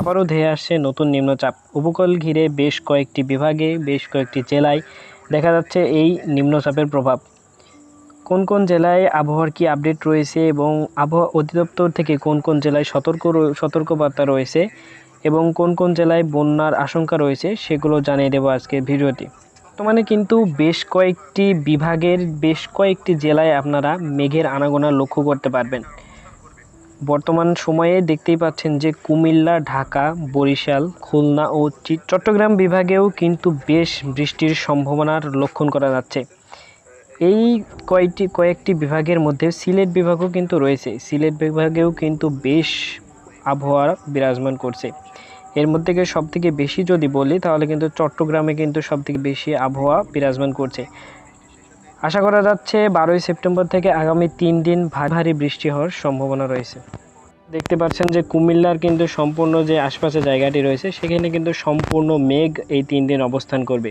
আবারও ধেয়ে আসছে নতুন নিম্নচাপ। উপকূল ঘিরে বেশ কয়েকটি বিভাগে, বেশ কয়েকটি জেলায় দেখা যাচ্ছে এই নিম্নচাপের প্রভাব। কোন কোন জেলায় আবহাওয়ার কী আপডেট রয়েছে এবং আবহাওয়া অধিদপ্তর থেকে কোন কোন জেলায় সতর্কবার্তা রয়েছে এবং কোন কোন জেলায় বন্যার আশঙ্কা রয়েছে সেগুলো জানিয়ে দেবো আজকের ভিডিওটি। বর্তমানে কিন্তু বেশ কয়েকটি বিভাগের বেশ কয়েকটি জেলায় আপনারা মেঘের আনাগোনা লক্ষ্য করতে পারবেন। বর্তমান সময়ে দেখতেই পাচ্ছেন যে কুমিল্লা, ঢাকা, বরিশাল, খুলনা ও চট্টগ্রাম বিভাগেও কিন্তু বেশ বৃষ্টির সম্ভাবনার লক্ষণ করা যাচ্ছে। এই কয়েকটি বিভাগের মধ্যে সিলেট বিভাগও কিন্তু রয়েছে। সিলেট বিভাগেও কিন্তু বেশ আবহাওয়া বিরাজমান করছে। এর মধ্যে সবথেকে বেশি যদি বলি তাহলে কিন্তু চট্টগ্রামে কিন্তু সবথেকে বেশি আবহাওয়া বিরাজমান করছে। আশা করা যাচ্ছে 12ই সেপ্টেম্বর থেকে আগামী 3 দিন ভারী বৃষ্টি হওয়ার সম্ভাবনা রয়েছে। দেখতে পাচ্ছেন যে কুমিল্লার কিন্তু সম্পূর্ণ যে আশপাশে জায়গাটি রয়েছে সেখানে কিন্তু সম্পূর্ণ মেঘ এই 3 দিন অবস্থান করবে।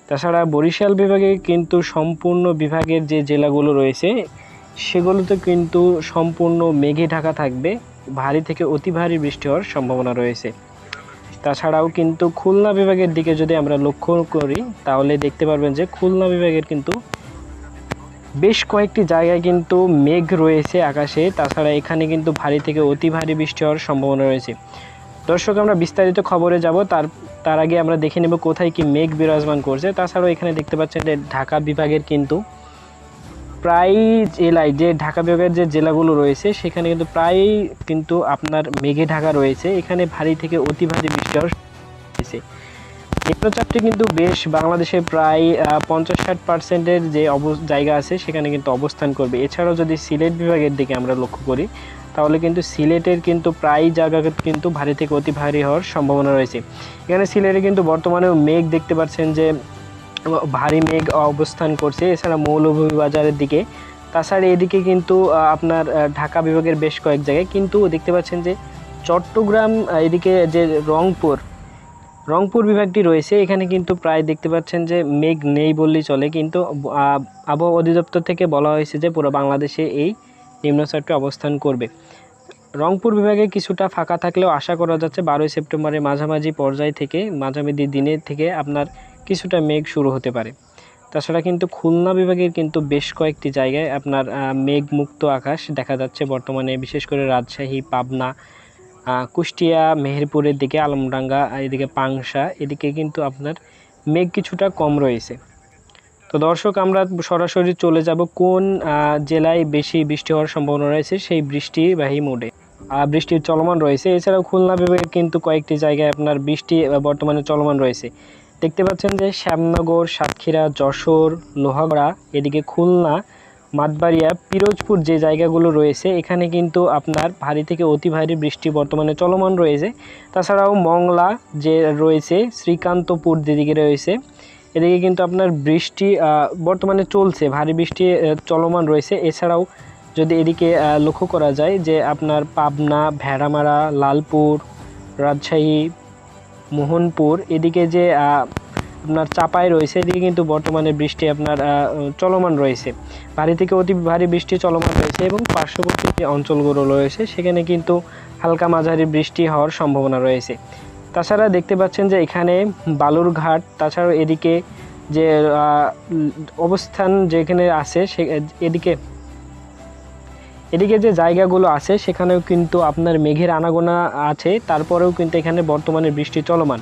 তাছাড়া বরিশাল বিভাগে কিন্তু সম্পূর্ণ বিভাগের যে জেলাগুলো রয়েছে সেগুলোতে কিন্তু সম্পূর্ণ মেঘে ঢাকা থাকবে, ভারী থেকে অতি ভারী বৃষ্টি হওয়ার সম্ভাবনা রয়েছে। তাছাড়াও কিন্তু খুলনা বিভাগের দিকে যদি আমরা লক্ষ্য করি তাহলে দেখতে পারবেন যে খুলনা বিভাগের কিন্তু বেশ কয়েকটি জায়গায় কিন্তু মেঘ রয়েছে আকাশে। তাছাড়া এখানে কিন্তু ভারী থেকে অতি ভারী বৃষ্টি হওয়ার সম্ভাবনা রয়েছে। দর্শক, আমরা বিস্তারিত খবরে যাব, তার আগে আমরা দেখে নেব কোথায় কি মেঘ বিরাজমান করছে। তাছাড়াও এখানে দেখতে পাচ্ছেন যে ঢাকা বিভাগের কিন্তু প্রায় জেলায়, যে ঢাকা বিভাগের যে জেলাগুলো রয়েছে সেখানে কিন্তু প্রায় কিন্তু আপনার মেঘে ঢাকা রয়েছে। এখানে ভারী থেকে অতি ভারী বৃষ্টি হওয়ার রয়েছে। নিম্নচাপটি কিন্তু বেশ বাংলাদেশে প্রায় 50-60% যে জায়গা আছে সেখানে কিন্তু অবস্থান করবে। এছাড়াও যদি সিলেট বিভাগের দিকে আমরা লক্ষ্য করি তাহলে কিন্তু সিলেটের কিন্তু প্রায় জায়গাতে কিন্তু ভারী থেকে অতি ভারী হওয়ার সম্ভাবনা রয়েছে। এখানে সিলেটে কিন্তু বর্তমানেও মেঘ দেখতে পাচ্ছেন যে ভারী মেঘ অবস্থান করছে। এছাড়া মৌলভীবাজারের দিকে, তাছাড়া এদিকে কিন্তু আপনার ঢাকা বিভাগের বেশ কয়েক জায়গায় কিন্তু দেখতে পাচ্ছেন যে চট্টগ্রাম, এদিকে যে রংপুর বিভাগটি রয়েছে এখানে কিন্তু প্রায় দেখতে পাচ্ছেন যে মেঘ নেই বললেই চলে। কিন্তু আবহাওয়া অধিদপ্তর থেকে বলা হয়েছে যে পুরো বাংলাদেশে এই নিম্নচাপটি অবস্থান করবে। রংপুর বিভাগে কিছুটা ফাঁকা থাকলেও আশা করা যাচ্ছে 12ই সেপ্টেম্বরের মাঝামাঝি পর্যায় থেকে মাঝামাঝি দিনের থেকে আপনার কিছুটা মেঘ শুরু হতে পারে। তাছাড়া কিন্তু খুলনা বিভাগের কিন্তু বেশ কয়েকটি জায়গায় আপনার মেঘমুক্ত আকাশ দেখা যাচ্ছে বর্তমানে, বিশেষ করে রাজশাহী, পাবনা, কুষ্টিয়া, মেহেরপুরের দিকে, আলমডাঙ্গা, এদিকে পাংশা, এদিকে কিন্তু আপনার মেঘ কিছুটা কম রয়েছে। তো দর্শক, আমরা সরাসরি চলে যাব কোন জেলায় বেশি বৃষ্টি হওয়ার সম্ভাবনা রয়েছে সেই বৃষ্টিবাহী মোডে। বৃষ্টির চলমান রয়েছে। এছাড়াও খুলনা বিভাগে কিন্তু কয়েকটি জায়গায় আপনার বৃষ্টি বর্তমানে চলমান রয়েছে। দেখতে পাচ্ছেন যে শ্যামনগর, সাতক্ষীরা, যশোর, লোহাগড়া, এদিকে খুলনা, মাঠবাড়িয়া, পিরোজপুর যে জায়গাগুলো রয়েছে এখানে কিন্তু আপনার ভারী থেকে অতি ভারী বৃষ্টি বর্তমানে চলমান রয়েছে। তাছাড়াও মংলা যে রয়েছে, শ্রীকান্তপুর যেদিকে রয়েছে এদিকে কিন্তু আপনার বৃষ্টি বর্তমানে চলছে, ভারী বৃষ্টি চলমান রয়েছে। এছাড়াও যদি এদিকে লক্ষ্য করা যায় যে আপনার পাবনা, ভেড়ামারা, লালপুর, রাজশাহী, মোহনপুর, এদিকে যে আপনার চাপায় রয়েছে এদিকে কিন্তু বর্তমানে বৃষ্টি আপনার চলমান রয়েছে, ভারী থেকে অতি ভারী বৃষ্টি চলমান রয়েছে। এবং পার্শ্ববর্তী যে অঞ্চলগুলো রয়েছে সেখানে কিন্তু হালকা মাঝারি বৃষ্টি হওয়ার সম্ভাবনা রয়েছে। তাছাড়া দেখতে পাচ্ছেন যে এখানে বালুরঘাট, তাছাড়াও এদিকে যে অবস্থান যেখানে আছে এদিকে যে জায়গাগুলো আছে সেখানেও কিন্তু আপনার মেঘের আনাগোনা আছে, তারপরেও কিন্তু এখানে বর্তমানে বৃষ্টি চলমান।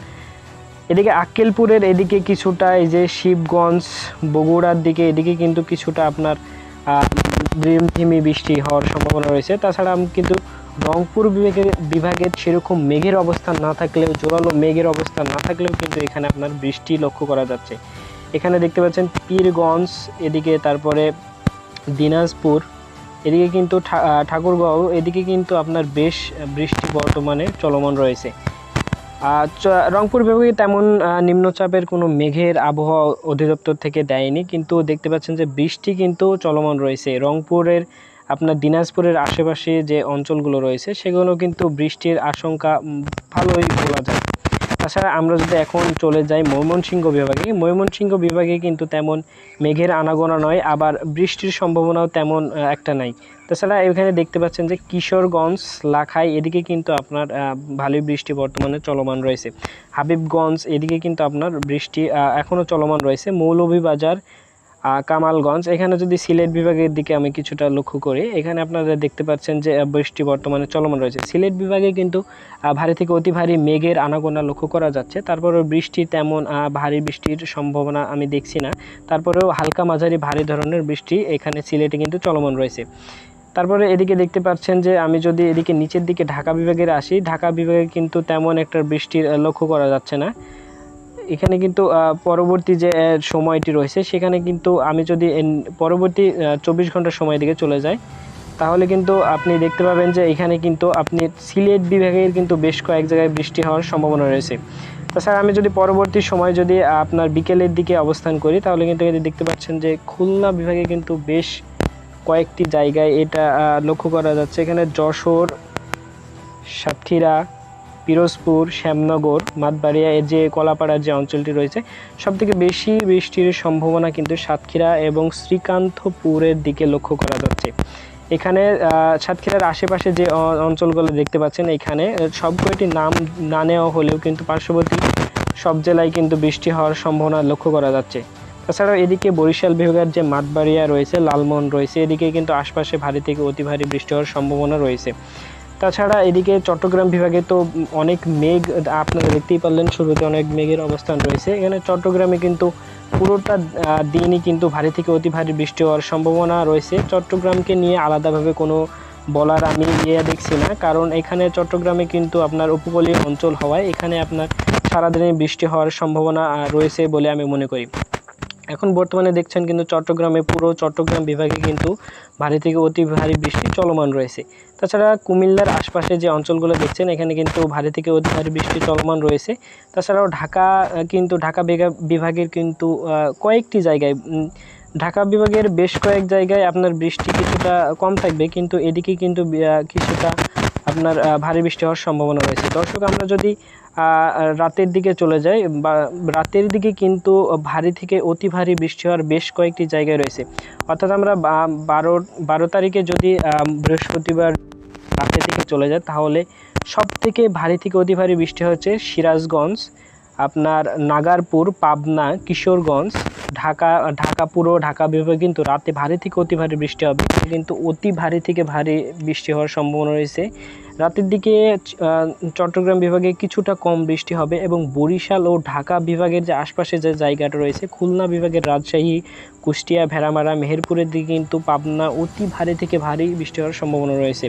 এদিকে আক্কেলপুরের এদিকে কিছুটা, এই যে শিবগঞ্জ, বগুড়ার দিকে এদিকে কিন্তু কিছুটা আপনার ঝিমঝিমি বৃষ্টি হওয়ার সম্ভাবনা রয়েছে। তাছাড়া কিন্তু রংপুর বিভাগের সেরকম মেঘের অবস্থান না থাকলেও, জোরালো মেঘের অবস্থান না থাকলেও কিন্তু এখানে আপনার বৃষ্টি লক্ষ্য করা যাচ্ছে। এখানে দেখতে পাচ্ছেন পীরগঞ্জ, এদিকে তারপরে দিনাজপুর, এদিকে কিন্তু ঠাকুরগাঁও, এদিকে কিন্তু আপনার বেশ বৃষ্টি বর্তমানে চলমান রয়েছে। রংপুর বিভাগে তেমন নিম্নচাপের কোনো মেঘের আবহাওয়া অধিদপ্তর থেকে দেয়নি, কিন্তু দেখতে পাচ্ছেন যে বৃষ্টি কিন্তু চলমান রয়েছে। রংপুরের আপনার দিনাজপুরের আশেপাশে যে অঞ্চলগুলো রয়েছে সেগুলো কিন্তু বৃষ্টির আশঙ্কা ভালোই বলা যায়। তাছাড়া আমরা যদি এখন চলে যাই ময়মনসিংহ বিভাগে কিন্তু তেমন মেঘের আনাগোনা নয়, আবার বৃষ্টির সম্ভাবনাও তেমন একটা নাই। তাছাড়া এখানে দেখতে পাচ্ছেন যে কিশোরগঞ্জ, লাখাই এদিকে কিন্তু আপনার ভালোই বৃষ্টি বর্তমানে চলমান রয়েছে। হাবিবগঞ্জ এদিকে কিন্তু আপনার বৃষ্টি এখনও চলমান রয়েছে। মৌলভীবাজার, কামালগঞ্জ, এখানে যদি সিলেট বিভাগের দিকে আমি কিছুটা লক্ষ্য করি, এখানে আপনারা দেখতে পাচ্ছেন যে বৃষ্টি বর্তমানে চলমান রয়েছে। সিলেট বিভাগে কিন্তু ভারী থেকে অতি ভারী মেঘের আনাগোনা লক্ষ্য করা যাচ্ছে। তারপরেও বৃষ্টি তেমন ভারী বৃষ্টির সম্ভাবনা আমি দেখছি না। তারপরেও হালকা মাঝারি ভারী ধরনের বৃষ্টি এখানে সিলেটে কিন্তু চলমান রয়েছে। তারপরে এদিকে দেখতে পাচ্ছেন যে আমি যদি এদিকে নিচের দিকে ঢাকা বিভাগের আসি, ঢাকা বিভাগে কিন্তু তেমন একটা বৃষ্টির লক্ষ্য করা যাচ্ছে না। এখানে কিন্তু পরবর্তী যে সময়টি রয়েছে সেখানে কিন্তু আমি যদি পরবর্তী 24 ঘন্টার সময় দিকে চলে যাই, তাহলে কিন্তু আপনি দেখতে পাবেন যে এখানে কিন্তু আপনি সিলেট বিভাগের কিন্তু বেশ কয়েক জায়গায় বৃষ্টি হওয়ার সম্ভাবনা রয়েছে। তাছাড়া আমি যদি পরবর্তী সময় যদি আপনার বিকেলের দিকে অবস্থান করি, তাহলে কিন্তু দেখতে পাচ্ছেন যে খুলনা বিভাগে কিন্তু বেশ কয়েকটি জায়গায় এটা লক্ষ্য করা যাচ্ছে। এখানে যশোর, সাতক্ষীরা, পিরোজপুর, শ্যামনগর, মাতবাড়িয়া, এর যে কলাপাড়ার যে অঞ্চলটি রয়েছে, সবথেকে বেশি বৃষ্টির সম্ভাবনা কিন্তু সাতক্ষীরা এবং শ্রীকান্তপুরের দিকে লক্ষ্য করা যাচ্ছে। এখানে সাতক্ষীরার আশেপাশে যে অঞ্চলগুলো দেখতে পাচ্ছেন, এখানে সবকটি নাম না নেওয়া হলেও কিন্তু পার্শ্ববর্তী সব জেলায় কিন্তু বৃষ্টি হওয়ার সম্ভাবনা লক্ষ্য করা যাচ্ছে। তাছাড়াও এদিকে বরিশাল বিভাগের যে মাতবাড়িয়া রয়েছে, লালমোহন রয়েছে, এদিকে কিন্তু আশপাশে ভারী থেকে অতি ভারী বৃষ্টি হওয়ার সম্ভাবনা রয়েছে। তাছাড়া এদিকে চট্টগ্রাম বিভাগে তো অনেক মেঘ, আপনারা দেখতেই পারলেন শুরুতে অনেক মেঘের অবস্থান রয়েছে। এখানে চট্টগ্রামে কিন্তু পুরোটা দিনই কিন্তু ভারী থেকে অতি ভারী বৃষ্টি হওয়ার সম্ভাবনা রয়েছে। চট্টগ্রামকে নিয়ে আলাদাভাবে কোনো বলার আমি দেখছি না, কারণ এখানে চট্টগ্রামে কিন্তু আপনার উপকূলীয় অঞ্চল হওয়ায় এখানে আপনার সারাদিনই বৃষ্টি হওয়ার সম্ভাবনা রয়েছে বলে আমি মনে করি। এখন বর্তমানে দেখছেন কিন্তু চট্টগ্রামে, পুরো চট্টগ্রাম বিভাগে কিন্তু ভারী থেকে অতি ভারী বৃষ্টি চলমান রয়েছে। তাছাড়া কুমিল্লার আশপাশে যে অঞ্চলগুলো দেখছেন, এখানে কিন্তু ভারী থেকে অতি ভারী বৃষ্টি চলমান রয়েছে। তাছাড়াও ঢাকা বিভাগের কিন্তু কয়েকটি জায়গায়, ঢাকা বিভাগের বেশ কয়েক জায়গায় আপনার বৃষ্টি কিছুটা কম থাকবে, কিন্তু এদিকে কিন্তু কিছুটা আপনার ভারী বৃষ্টি হওয়ার সম্ভাবনা রয়েছে। দর্শক, আমরা যদি রাতের দিকে চলে যাই, বা রাতের দিকে কিন্তু ভারী থেকে অতি ভারী বৃষ্টি হওয়ার বেশ কয়েকটি জায়গায় রয়েছে। অর্থাৎ আমরা 12 তারিখে যদি বৃহস্পতিবার রাতের দিকে চলে যায়, তাহলে সবথেকে ভারী থেকে অতি ভারী বৃষ্টি হচ্ছে সিরাজগঞ্জ, আপনার নাগারপুর, পাবনা, কিশোরগঞ্জ, পুরো ঢাকা বিভাগে কিন্তু রাতে ভারী থেকে অতি ভারী বৃষ্টি হবে, কিন্তু অতি ভারী থেকে ভারী বৃষ্টি হওয়ার সম্ভাবনা রয়েছে। রাতের দিকে চট্টগ্রাম বিভাগে কিছুটা কম বৃষ্টি হবে, এবং বরিশাল ও ঢাকা বিভাগের যে আশপাশে যে জায়গাটা রয়েছে, খুলনা বিভাগের রাজশাহী, কুষ্টিয়া, ভেড়ামারা, মেহেরপুরের দিকে কিন্তু পাবনা অতি ভারী থেকে ভারী বৃষ্টি হওয়ার সম্ভাবনা রয়েছে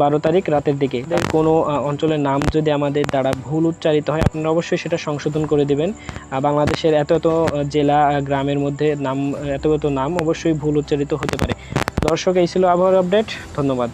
12 তারিখ রাতের দিকে। কোনো অঞ্চলের নাম যদি আমাদের দ্বারা ভুল উচ্চারিত হয়, আপনারা অবশ্যই সেটা সংশোধন করে দেবেন। বাংলাদেশের এত জেলা গ্রামের মধ্যে এত নাম অবশ্যই ভুল উচ্চারিত হতে পারে। দর্শক, এই ছিল আবহাওয়ার আপডেট। ধন্যবাদ।